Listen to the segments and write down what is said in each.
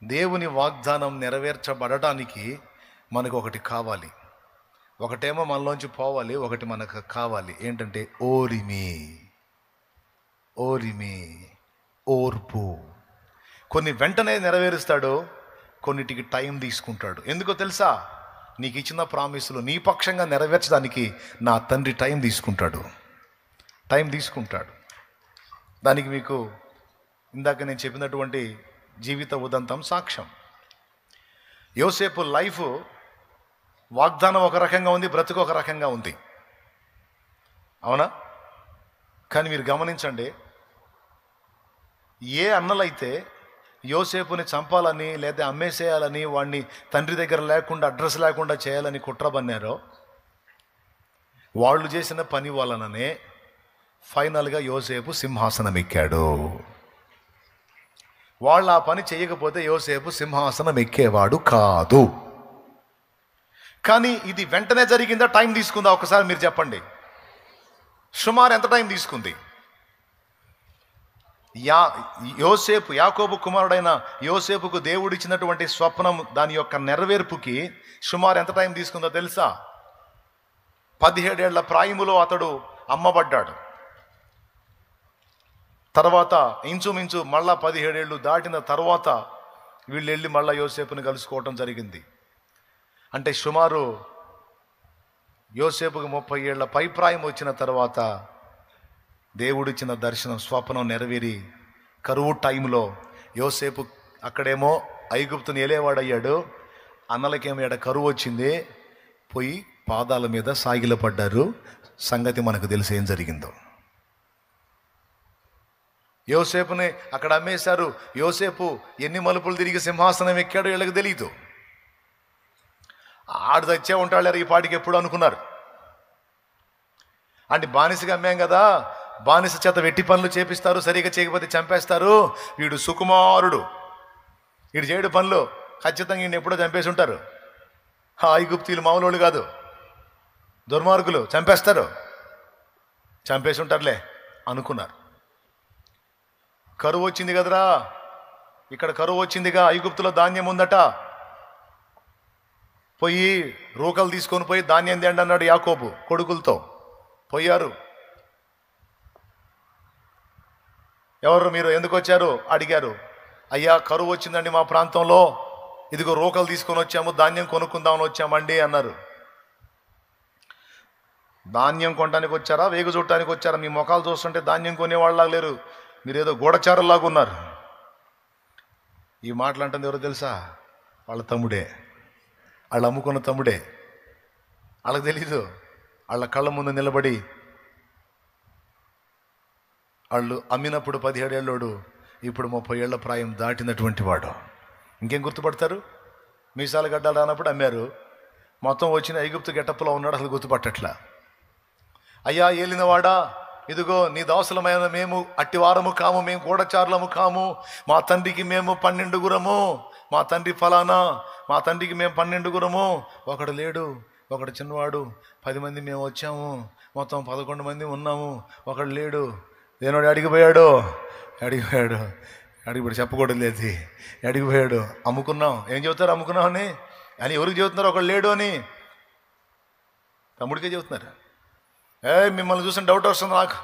దేవుని వాగ్దానం నెరవేర్చబడటానికి మనకు ఒకటి కావాలి. ఒకటేమో మనలోంచి పోవాలి, ఒకటి మనకు కావాలి. ఏంటంటే ఓరిమి, ఓర్పు. కొన్ని వెంటనే నెరవేరుస్తాడు, కొన్నిటికి టైం తీసుకుంటాడు. ఎందుకో తెలుసా? నీకు ఇచ్చిన ప్రామిసులు నీ పక్షంగా నెరవేర్చడానికి నా తండ్రి టైం తీసుకుంటాడు. దానికి మీకు ఇందాక నేను చెప్పినటువంటి జీవిత ఉదంతం సాక్ష్యం. యోసేపు లైఫ్ వాగ్దానం ఒక రకంగా ఉంది, బ్రతుకు ఒక రకంగా ఉంది. అవునా? కానీ మీరు గమనించండి, ఏ అన్నలైతే యోసేపుని చంపాలని లేదా అమ్మేసేయాలని, వాడిని తండ్రి దగ్గర లేకుండా అడ్రస్ లేకుండా చేయాలని కుట్రబన్నారో, వాళ్ళు చేసిన పని వలననే ఫైనల్గా యోసేపు సింహాసనం ఎక్కాడు. వాళ్ళు ఆ పని చేయకపోతే యోసేపు సింహాసనం ఎక్కేవాడు కాదు. కానీ ఇది వెంటనే జరిగిందా, టైం తీసుకుందా? ఒకసారి మీరు చెప్పండి. సుమారు ఎంత టైం తీసుకుంది? యాకోబు కుమారుడైన యోసేపుకు దేవుడిచ్చినటువంటి స్వప్నం, దాని యొక్క నెరవేర్పుకి సుమారు ఎంత టైం తీసుకుందో తెలుసా? 17 ఏళ్ల ప్రాయములో అతడు అమ్మబడ్డాడు. తర్వాత ఇంచుమించు మళ్ళా 17 ఏళ్ళు దాటిన తర్వాత వీళ్ళు వెళ్ళి మళ్ళా యోసేపుని కలుసుకోవటం జరిగింది. అంటే సుమారు యోసేపుకి 30 ఏళ్ల పైప్రాయం వచ్చిన తర్వాత దేవుడిచ్చిన దర్శనం, స్వప్నం నెరవేరి కరువు టైంలో యోసేపు అక్కడేమో ఐగుప్తుని ఏలేవాడయ్యాడు, అన్నలకేమో ఎడ కరువు వచ్చింది, పోయి పాదాల మీద సాగిలపడ్డారు. సంగతి మనకు తెలిసి ఏం జరిగిందో. యోసేపుని అక్కడ అమ్మేశారు. యోసేపు ఎన్ని మలుపులు తిరిగి సింహాసనం ఎక్కాడో వీళ్ళకి తెలియదు. ఆడు తెచ్చే ఉంటాడు ఈ పాటికి ఎప్పుడు అనుకున్నారు. అంటే బానిసగా అమ్మాం కదా, బానిస చేత వెట్టి పనులు చేపిస్తారు, సరిగా చేయకపోతే చంపేస్తారు. వీడు సుకుమారుడు, వీడు చేయడు పనులు, ఖచ్చితంగా ఈయన ఎప్పుడో చంపేసి ఉంటారు. ఐగుప్తీయులు మామూలు కాదు, దుర్మార్గులు, చంపేసి ఉంటారులే అనుకున్నారు. కరువు వచ్చింది కదరా, ఇక్కడ కరువు వచ్చిందిగా, ఐగుప్తులో ధాన్యం ఉందట, పోయి రూకలు తీసుకొని పోయి ధాన్యం తేండి అన్నాడు యాకోబు కొడుకులతో. పోయారు. ఎవరు మీరు, ఎందుకు వచ్చారు అడిగారు. అయ్యా కరువు వచ్చిందండి మా ప్రాంతంలో, ఇదిగో రూకలు తీసుకొని వచ్చాము, ధాన్యం కొనుక్కుందామని వచ్చామండి అన్నారు. ధాన్యం కొనడానికి వచ్చారా, వేగు చూడటానికి వచ్చారా? మీ మొఖాలు చూస్తుంటే ధాన్యం కొనేవాళ్ళలాగా లేరు, మీరేదో గూఢచారులాగా ఉన్నారు. ఈ మాటలు అంటుంది ఎవరో తెలుసా? వాళ్ళ తమ్ముడే, వాళ్ళు అమ్ముకున్న తమ్ముడే. వాళ్ళకి తెలీదు. వాళ్ళ కళ్ళ ముందు నిలబడి వాళ్ళు అమ్మినప్పుడు 17 ఏళ్ళోడు, ఇప్పుడు 30 ఏళ్ల ప్రాయం దాటినటువంటి వాడు. ఇంకేం గుర్తుపడతారు? మీసాల గడ్డలు రానప్పుడు అమ్మారు, మొత్తం వచ్చిన ఐగుప్తు గెటప్లో ఉన్నాడు, అసలు గుర్తుపట్టట్లా. అయ్యా ఏలినవాడా, ఇదిగో నీ దాసులమైన మేము అట్టివారము కాము, మేము గూఢచారులము కాము, మా తండ్రికి మేము 12 గురము, మా తండ్రి ఫలానా, మా తండ్రికి మేము 12 గురము, ఒకడు లేడు, ఒకడు చిన్నవాడు, 10 మంది మేము వచ్చాము, మొత్తం 11 మంది ఉన్నాము, ఒకడు లేడు. దేనోడు అడిగిపోయాడు, అడిగిపోయాడు, చెప్పకూడదు లేదు, అడిగిపోయాడు. అమ్ముకున్నాం. ఏం చెబుతారు అమ్ముకున్నాం అని ఎవరికి చెబుతున్నారు? ఒకడు లేడు అని తమ్ముడికే చెబుతున్నారు. మిమ్మల్ని చూసిన డౌట్ వస్తుంది నాకు.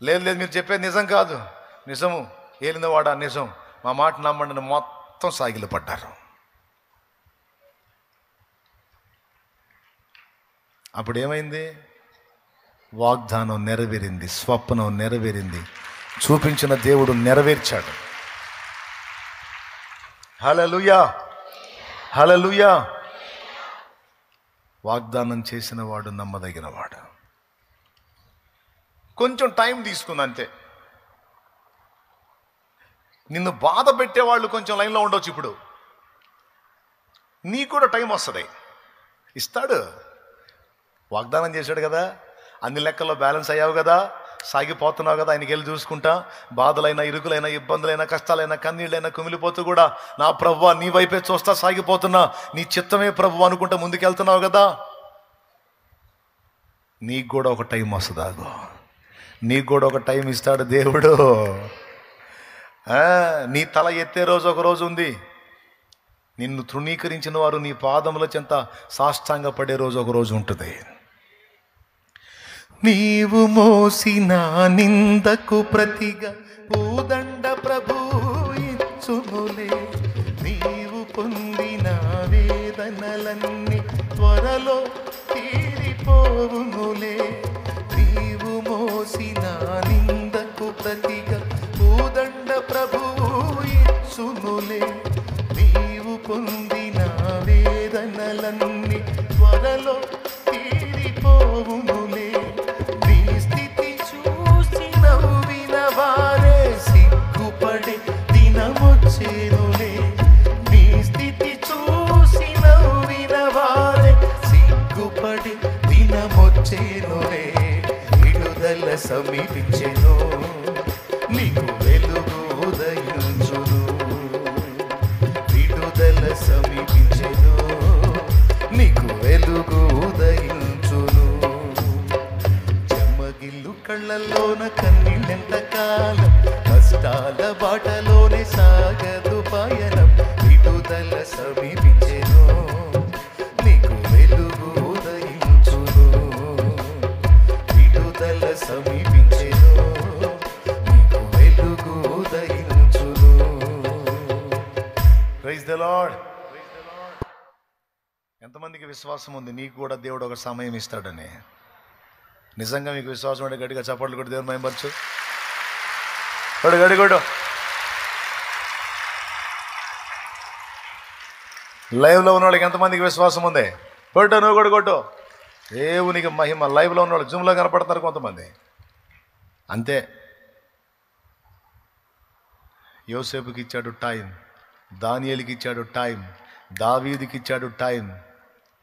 లేదు మీరు చెప్పేది నిజం కాదు, నిజము, ఏలినవాడా నిజం, మా మాట నమ్మండి, మొత్తం సాగిలు పడ్డారు. అప్పుడు ఏమైంది? వాగ్దానం నెరవేరింది, స్వప్నం నెరవేరింది, చూపించిన దేవుడు నెరవేర్చాడు. హల్లెలూయా, హల్లెలూయా. వాగ్దానం చేసిన వాడు నమ్మదగిన వాడు. కొంచెం టైం తీసుకుంది అంతే. నిన్ను బాధ పెట్టేవాళ్ళు కొంచెం లైన్లో ఉండొచ్చు. ఇప్పుడు నీకు కూడా టైం వస్తుంది, ఇస్తాడు. వాగ్దానం చేశాడు కదా, అన్ని లెక్కల్లో బ్యాలెన్స్ అయ్యావు కదా, సాగిపోతున్నావు కదా, ఆయనకి వెళ్ళి చూసుకుంటా. బాధలైనా, ఇరుకులైనా, ఇబ్బందులైనా, కష్టాలైనా, కన్నీళ్ళైనా కుమిలిపోతూ కూడా నా ప్రభువా నీ వైపే చూస్తా సాగిపోతున్నా, నీ చిత్తమే ప్రభువా అనుకుంటా ముందుకెళ్తున్నావు కదా. నీకు కూడా ఒక టైం వస్తుందాగో, నీకు కూడా ఒక టైం ఇస్తాడు దేవుడు. నీ తల ఎత్తే రోజు ఒక రోజు ఉంది. నిన్ను తృణీకరించిన వారు నీ పాదముల చెంత సాష్టాంగ పడే రోజు ఒక రోజు ఉంటుంది. నీవు మోసిన నిందకు ప్రతిగా పూదండ ప్రభు ఇచ్చునులే. నీవు పొందిన వేదనలన్నీ త్వరలో తీరిపోవునులే. నీవు మోసిన నిందకు ప్రతిగా పూదండ ప్రభు ఇచ్చునులే. నీవు పొందిన వేదనలన్నీ త్వరలో తీరిపోవునులే. నీ స్థితి చూసి నవ్విన వారే సిగ్గుపడే దినమొచ్చేనులే. నీ స్థితి చూసి నవ్విన వారే సిగ్గుపడే దినమొచ్చేనులే. విడుదల సమీపించెను, నీకు వెలుగు ఉదయించును. విడుదల సమీపించెను, నీకు వెలుగు ఉదయించును. చెమ్మగిల్లు కళ్ళల్లోన కన్నీళ్ళెంత కాలం, కష్టాల బాటలోనే సాగదు పయనం. విడుదల సమీపించెను, నీకు వెలుగు ఉదయించును. విడుదల సమీపించెను, నీకు వెలుగు ఉదయించును. Praise the lord. ఎంతమందికి విశ్వాసం ఉంది నీకు కూడా దేవుడు ఒక సమయం ఇస్తాడని? నిజంగా మీకు విశ్వాసం ఉంటే గట్టిగా చప్పట్లు కొట్టి దేవుని మహిమపరచు. గడి లైవ్లో ఉన్న వాళ్ళకి ఎంతమందికి విశ్వాసం ఉంది? కొట్టు, నువ్వు కూడా కొట్టు. దేవునికి మహిమ. లైవ్లో ఉన్న వాళ్ళు జూమ్లో కనపడుతున్నారు కొంతమంది. అంతే. యోసేపుకి ఇచ్చాడు టైం, దానియేలుకి ఇచ్చాడు టైం, దావీదుకి ఇచ్చాడు టైం.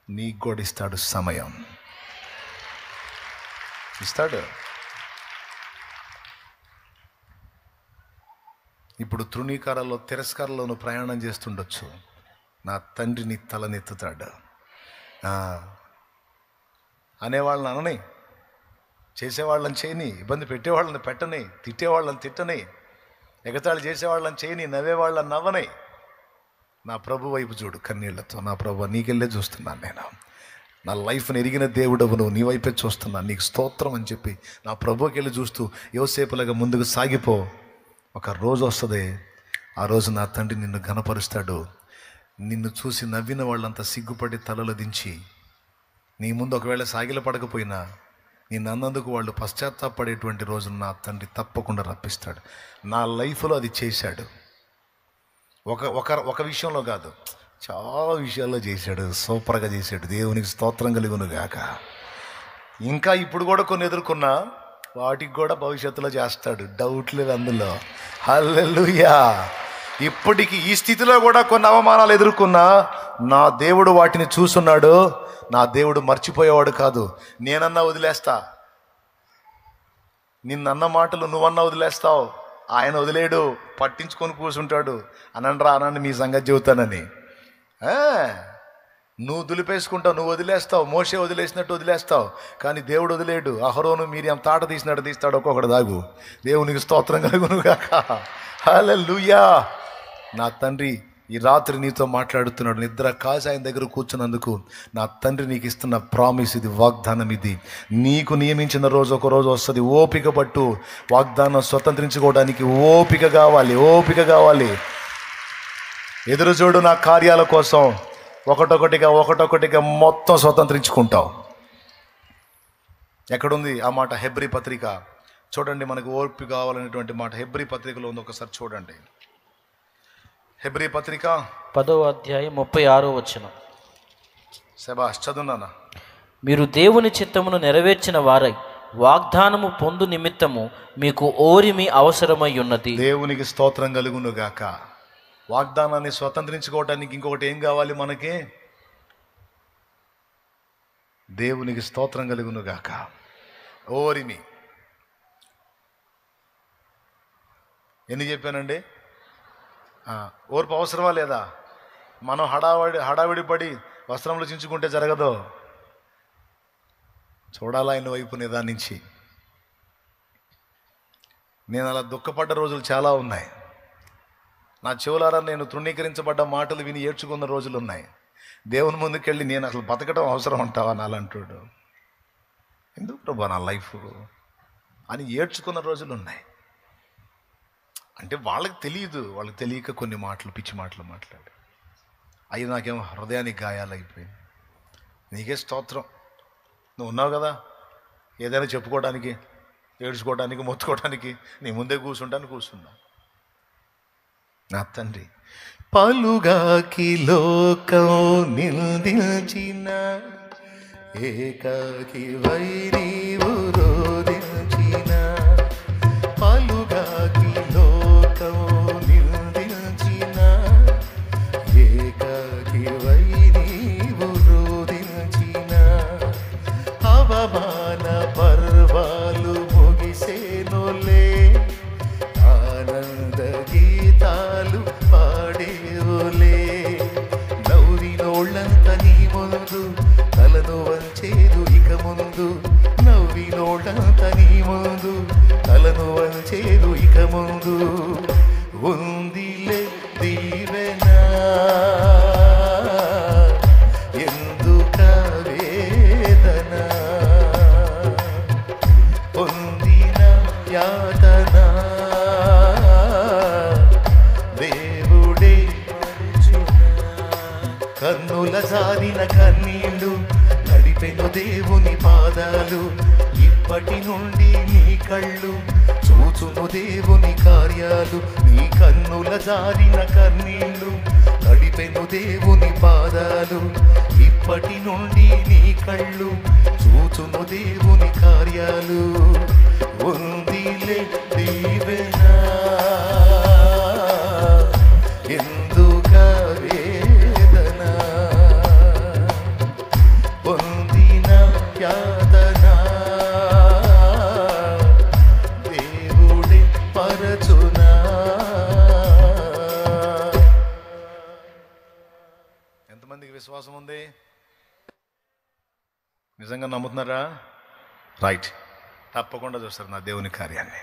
నీకు కూడా ఇస్తాడు సమయం, ఇస్తాడు. ఇప్పుడు తృణీకారాల్లో తిరస్కారంలోనూ ప్రయాణం చేస్తుండొచ్చు. నా తండ్రి నీ తలనెత్తుతాడు. అనేవాళ్ళని అనని, చేసేవాళ్ళని చేయని, ఇబ్బంది పెట్టేవాళ్ళని పెట్టని, తిట్టేవాళ్ళని తిట్టని, ఎగతాళి చేసేవాళ్ళని చేయని, నవ్వేవాళ్ళని నవ్వని. నా ప్రభు వైపు చూడు కన్నీళ్లతో. నా ప్రభు నీకెళ్ళే చూస్తున్నాను నేను. నా లైఫ్ని ఎరిగిన దేవుడవు నువ్వు, నీ వైపే చూస్తున్నాను, నీకు స్తోత్రం అని చెప్పి నా ప్రభుకి వెళ్ళి చూస్తూ యోసేపులాగా ముందుకు సాగిపో. ఒక రోజు వస్తుంది, ఆ రోజు నా తండ్రి నిన్ను ఘనపరుస్తాడు. నిన్ను చూసి నవ్విన వాళ్ళంతా సిగ్గుపడి తలలు దించి నీ ముందు ఒకవేళ సాగిల పడకపోయినా నిన్ను అన్నందుకు వాళ్ళు పశ్చాత్తాపడేటువంటి రోజును నా తండ్రి తప్పకుండా రప్పిస్తాడు. నా లైఫ్లో అది చేశాడు. ఒక విషయంలో కాదు, చాలా విషయాల్లో చేశాడు. సూపర్గా చేశాడు. దేవునికి స్తోత్రం కలుగును గాక. ఇంకా ఇప్పుడు కూడా కొన్ని ఎదుర్కొన్నా వాటికి కూడా భవిష్యత్తులో చేస్తాడు, డౌట్ లేదు అందులో. హల్లెలూయా. ఇప్పటికి ఈ స్థితిలో కూడా కొన్ని అవమానాలు ఎదుర్కొన్నా నా దేవుడు వాటిని చూస్తున్నాడు. నా దేవుడు మర్చిపోయేవాడు కాదు. నేనన్నా వదిలేస్తా, నిన్నన్న మాటలు నువ్వన్నా వదిలేస్తావు, ఆయన వదిలేడు, పట్టించుకొని కూర్చుంటాడు. అనండ్రా అనండి మీ సంగతి చెబుతానని. నువ్వు దులిపేసుకుంటావు, నువ్వు వదిలేస్తావు, మోషే వదిలేసినట్టు వదిలేస్తావు, కానీ దేవుడు వదిలేడు. అహరోను మీరియం తాట తీసినట్టు తీస్తాడు ఒక్కొక్కడు. దాగు. దేవునికి స్తోత్రం కలుగును గాక. హల్లెలూయా. నా తండ్రి ఈ రాత్రి నీతో మాట్లాడుతున్నాడు. నిద్ర కాసి ఆయన దగ్గర కూర్చున్నందుకు నా తండ్రి నీకు ఇస్తున్న ప్రామిస్ ఇది, వాగ్దానం ఇది. నీకు నియమించిన రోజు ఒక రోజు వస్తుంది. ఓపిక పట్టు. వాగ్దానం స్వతంత్రించుకోవడానికి ఓపిక కావాలి, ఓపిక కావాలి. ఎదురు చూడు నా కార్యాల కోసం. ఒకటొకటిగా మొత్తం స్వతంత్రించుకుంటావు. ఎక్కడుంది ఆ మాట? హెబ్రీ పత్రిక చూడండి. మనకు ఓర్పు కావాలనేటువంటి మాట హెబ్రీ పత్రికలో ఉంది. ఒకసారి చూడండి. హెబ్రీ పత్రిక 10వ అధ్యాయం 36వ వచనం. శబాష్, చదువునానా. మీరు దేవుని చిత్తమును నెరవేర్చిన వారై వాగ్దానము పొందు నిమిత్తము మీకు ఓరిమి అవసరమై ఉన్నది. దేవునికి స్తోత్రం కలుగును గాక. వాగ్దానాన్ని స్వతంత్రించుకోవటానికి ఇంకొకటి ఏం కావాలి మనకి? దేవునికి స్తోత్రం కలుగును గాక. ఓరిమి. ఎన్ని చెప్పానండి? ఓర్పు అవసరమా లేదా? మనం హడావిడి పడి వస్త్రంలో చించుకుంటే జరగదు. చూడాలా ఆయన వైపు నిదానించి. నేను అలా దుఃఖపడ్డ రోజులు చాలా ఉన్నాయి. నా చెవులారా నేను తృణీకరించబడ్డ మాటలు విని ఏడ్చుకున్న రోజులు ఉన్నాయి. దేవుని ముందుకెళ్ళి నేను అసలు బతకడం అవసరం అంటావా నాలంటాడు, ఎందుకు ప్రభా నా లైఫ్ అని ఏడ్చుకున్న రోజులు ఉన్నాయి. అంటే వాళ్ళకి తెలియదు, వాళ్ళకి తెలియక కొన్ని మాటలు, పిచ్చి మాటలు మాట్లాడు. అవి నాకేమో హృదయానికి గాయాలు అయిపోయింది. నీకే స్తోత్రం, నువ్వు ఉన్నావు కదా ఏదైనా చెప్పుకోవడానికి, ఏడ్చుకోవడానికి, మొత్తుకోవడానికి. నీ ముందే కూర్చున్నా. నా తండ్రి పలుగాకి లోకం నిందించిన ఏకాకి వైరీవు రోదించిన, పలుగాకి లోకం నిందించిన ఏకాకి వైరీవు రోదించిన, అవమాన పర్వాలు ముగిసేనులే, ఆనంద గీతాలు పాడేవులే. నవ్వినోళ్ళంత నీ ముందు తలను వంచేదు ఇక ముందు, నవ్వినోళ్ళంత నీ ముందు తలను వంచేదు ఇక ముందు. ఉందిలే దీవెనా ఎందుక వేదన, పొందిన యాతన దేవుడే కన్నుల జారిన కన్నీళ్ళు నడిపెను దేవుని పాదాలు, ఇప్పటి నుండి నీ కళ్ళు చూచును దేవుని కార్యాలు. నీ కన్నుల జారిన కన్నీళ్ళు నడిపెను దేవుని పాదాలు, ఇప్పటి నుండి నీ కళ్ళు చూచును దేవుని కార్యాలు. ఉందిలే దీవెనా ఎందుక వేదన, పొందిన యాతన దేవుడే పరచునా. ఎంతమందికి విశ్వాసం ఉంది? నిజంగా నమ్ముతున్నారా? రైట్, తప్పకుండా చూస్తారు నా దేవుని కార్యాన్ని.